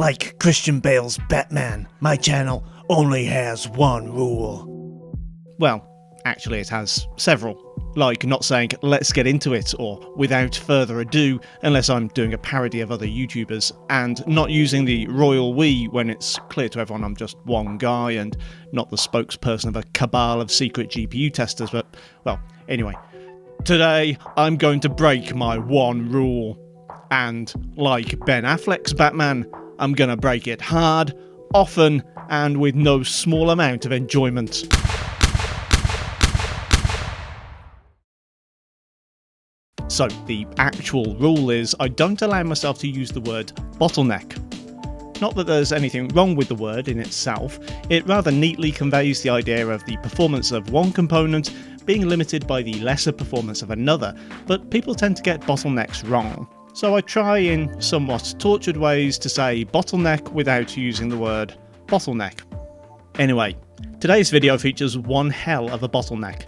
Like Christian Bale's Batman, my channel only has one rule. Well, actually it has several. Like not saying let's get into it or without further ado unless I'm doing a parody of other YouTubers, and not using the royal we when it's clear to everyone I'm just one guy and not the spokesperson of a cabal of secret GPU testers. But, well, anyway, today I'm going to break my one rule, and like Ben Affleck's Batman, I'm gonna break it hard, often, and with no small amount of enjoyment. So, the actual rule is I don't allow myself to use the word bottleneck. Not that there's anything wrong with the word in itself, it rather neatly conveys the idea of the performance of one component being limited by the lesser performance of another, but people tend to get bottlenecks wrong. So I try in somewhat tortured ways to say bottleneck without using the word bottleneck. Anyway, today's video features one hell of a bottleneck.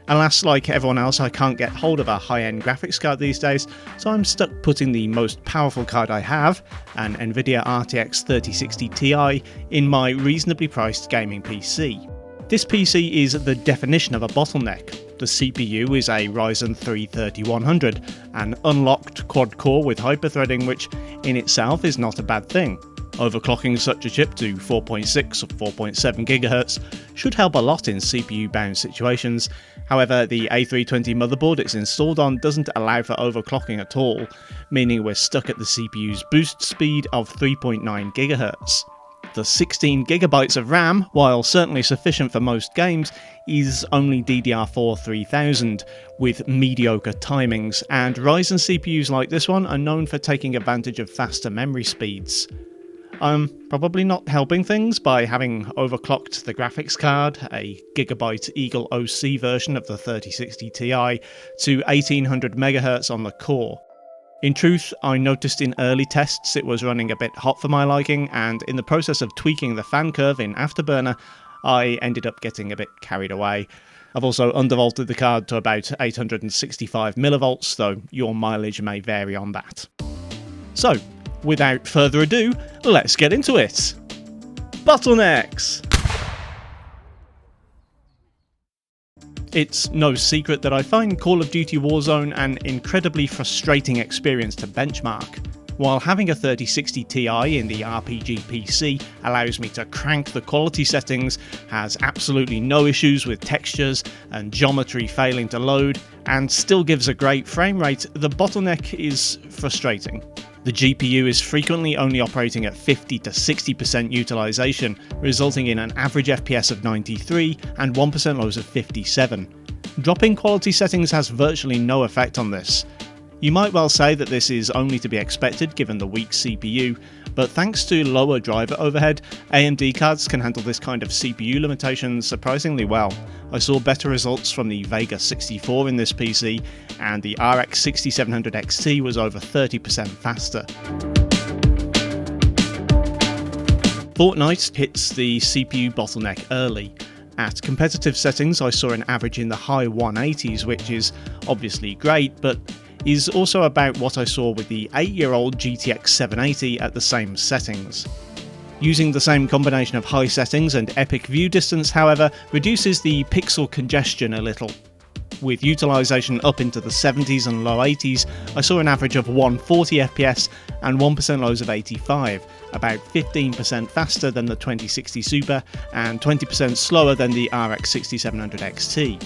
Alas, like everyone else, I can't get hold of a high-end graphics card these days, so I'm stuck putting the most powerful card I have, an Nvidia RTX 3060 Ti, in my reasonably priced gaming PC. This PC is the definition of a bottleneck. The CPU is a Ryzen 3 3100, an unlocked quad-core with hyperthreading, which in itself is not a bad thing. Overclocking such a chip to 4.6 or 4.7 GHz should help a lot in CPU-bound situations. However, the A320 motherboard it's installed on doesn't allow for overclocking at all, meaning we're stuck at the CPU's boost speed of 3.9 GHz. The 16 GB of RAM, while certainly sufficient for most games, is only DDR4 3000, with mediocre timings, and Ryzen CPUs like this one are known for taking advantage of faster memory speeds. I'm probably not helping things by having overclocked the graphics card, a Gigabyte Eagle OC version of the 3060 Ti, to 1800 MHz on the core. In truth, I noticed in early tests it was running a bit hot for my liking, and in the process of tweaking the fan curve in Afterburner, I ended up getting a bit carried away. I've also undervolted the card to about 865 millivolts, though your mileage may vary on that. So, without further ado, let's get into it! Bottlenecks! It's no secret that I find Call of Duty Warzone an incredibly frustrating experience to benchmark. While having a 3060 Ti in the RPG PC allows me to crank the quality settings, has absolutely no issues with textures and geometry failing to load, and still gives a great frame rate, the bottleneck is frustrating. The GPU is frequently only operating at 50 to 60% utilization, resulting in an average FPS of 93 and 1% lows of 57. Dropping quality settings has virtually no effect on this. You might well say that this is only to be expected given the weak CPU, but thanks to lower driver overhead, AMD cards can handle this kind of CPU limitation surprisingly well. I saw better results from the Vega 64 in this PC, and the RX 6700 XT was over 30% faster. Fortnite hits the CPU bottleneck early. At competitive settings, I saw an average in the high 180s, which is obviously great, but is also about what I saw with the 8-year-old GTX 780 at the same settings. Using the same combination of high settings and epic view distance, however, reduces the pixel congestion a little. With utilization up into the 70s and low 80s, I saw an average of 140 FPS and 1% lows of 85, about 15% faster than the 2060 Super and 20% slower than the RX 6700 XT.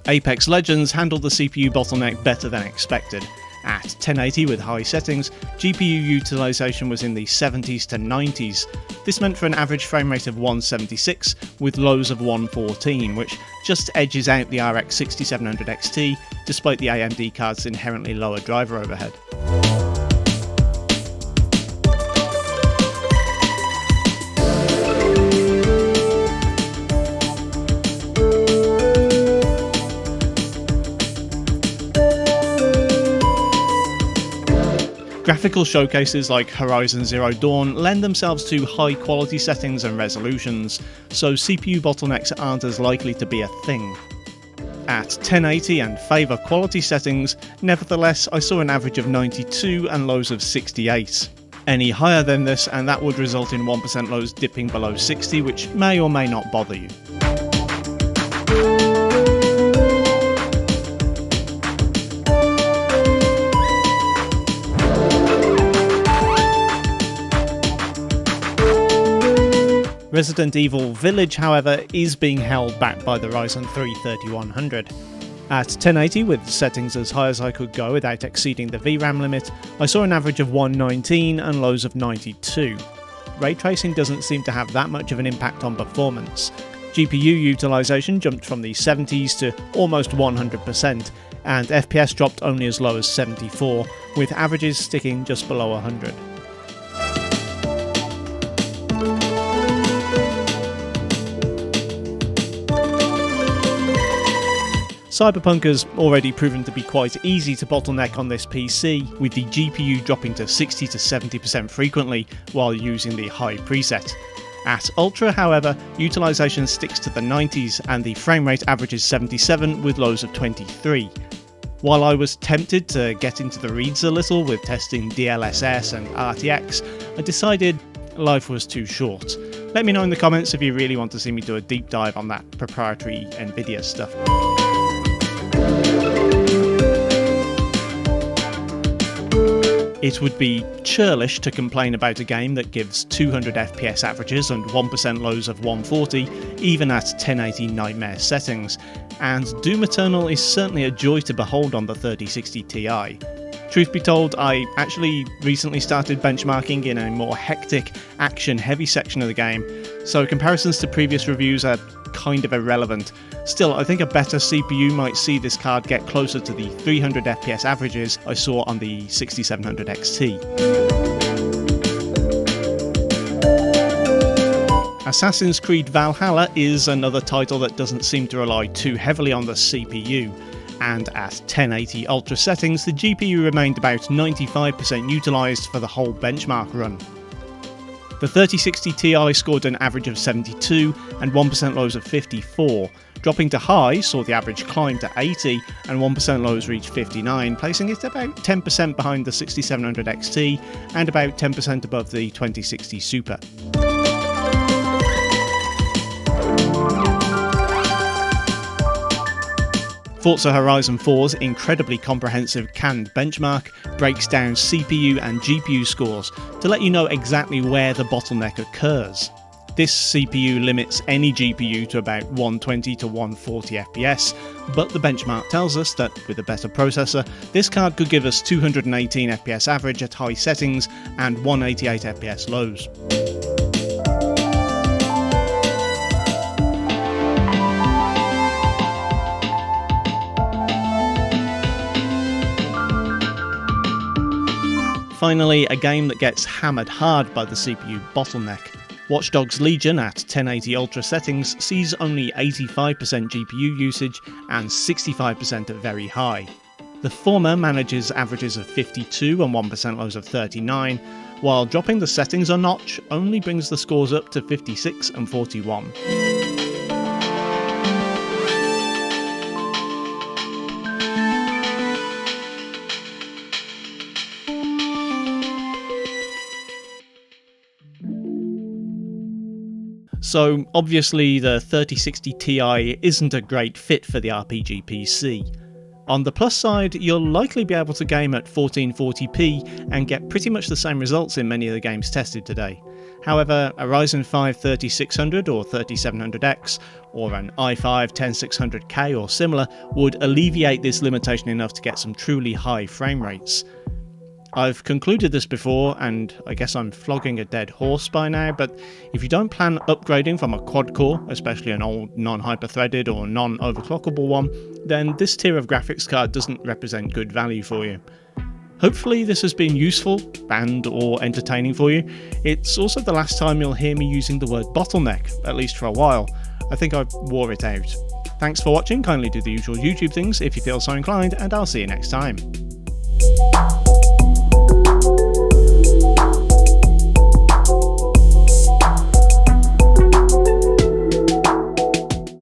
Apex Legends handled the CPU bottleneck better than expected. At 1080 with high settings, GPU utilization was in the 70s to 90s. This meant for an average frame rate of 176 with lows of 114, which just edges out the RX 6700 XT despite the AMD card's inherently lower driver overhead. Graphical showcases like Horizon Zero Dawn lend themselves to high quality settings and resolutions, so CPU bottlenecks aren't as likely to be a thing. At 1080 and Favour quality settings, nevertheless, I saw an average of 92 and lows of 68. Any higher than this and that would result in 1% lows dipping below 60, which may or may not bother you. Resident Evil Village, however, is being held back by the Ryzen 3 3100. At 1080 with settings as high as I could go without exceeding the VRAM limit, I saw an average of 119 and lows of 92. Ray tracing doesn't seem to have that much of an impact on performance. GPU utilization jumped from the 70s to almost 100%, and FPS dropped only as low as 74, with averages sticking just below 100. Cyberpunk has already proven to be quite easy to bottleneck on this PC, with the GPU dropping to 60 to 70% frequently while using the high preset. At Ultra, however, utilization sticks to the 90s and the frame rate averages 77 with lows of 23. While I was tempted to get into the reeds a little with testing DLSS and RTX, I decided life was too short. Let me know in the comments if you really want to see me do a deep dive on that proprietary Nvidia stuff. It would be churlish to complain about a game that gives 200 FPS averages and 1% lows of 140, even at 1080 nightmare settings, and Doom Eternal is certainly a joy to behold on the 3060 Ti. Truth be told, I actually recently started benchmarking in a more hectic, action-heavy section of the game, so comparisons to previous reviews are kind of irrelevant. Still, I think a better CPU might see this card get closer to the 300 FPS averages I saw on the 6700 XT. Assassin's Creed Valhalla is another title that doesn't seem to rely too heavily on the CPU, and at 1080 Ultra settings the GPU remained about 95% utilised for the whole benchmark run. The 3060 Ti scored an average of 72 and 1% lows of 54. Dropping to high saw the average climb to 80 and 1% lows reach 59, placing it about 10% behind the 6700 XT and about 10% above the 2060 Super. Forza Horizon 4's incredibly comprehensive canned benchmark breaks down CPU and GPU scores to let you know exactly where the bottleneck occurs. This CPU limits any GPU to about 120 to 140 FPS, but the benchmark tells us that with a better processor, this card could give us 218 FPS average at high settings and 188 FPS lows. Finally, a game that gets hammered hard by the CPU bottleneck. Watch Dogs Legion at 1080 Ultra settings sees only 85% GPU usage and 65% at very high. The former manages averages of 52 and 1% lows of 39, while dropping the settings a notch only brings the scores up to 56 and 41. So obviously the 3060 Ti isn't a great fit for the RPG PC. On the plus side, you'll likely be able to game at 1440p and get pretty much the same results in many of the games tested today. However, a Ryzen 5 3600 or 3700X or an i5 10600K or similar would alleviate this limitation enough to get some truly high frame rates. I've concluded this before, and I guess I'm flogging a dead horse by now, but if you don't plan upgrading from a quad-core, especially an old non-hyper-threaded or non-overclockable one, then this tier of graphics card doesn't represent good value for you. Hopefully this has been useful and or entertaining for you. It's also the last time you'll hear me using the word bottleneck, at least for a while. I think I wore it out. Thanks for watching, kindly do the usual YouTube things if you feel so inclined, and I'll see you next time.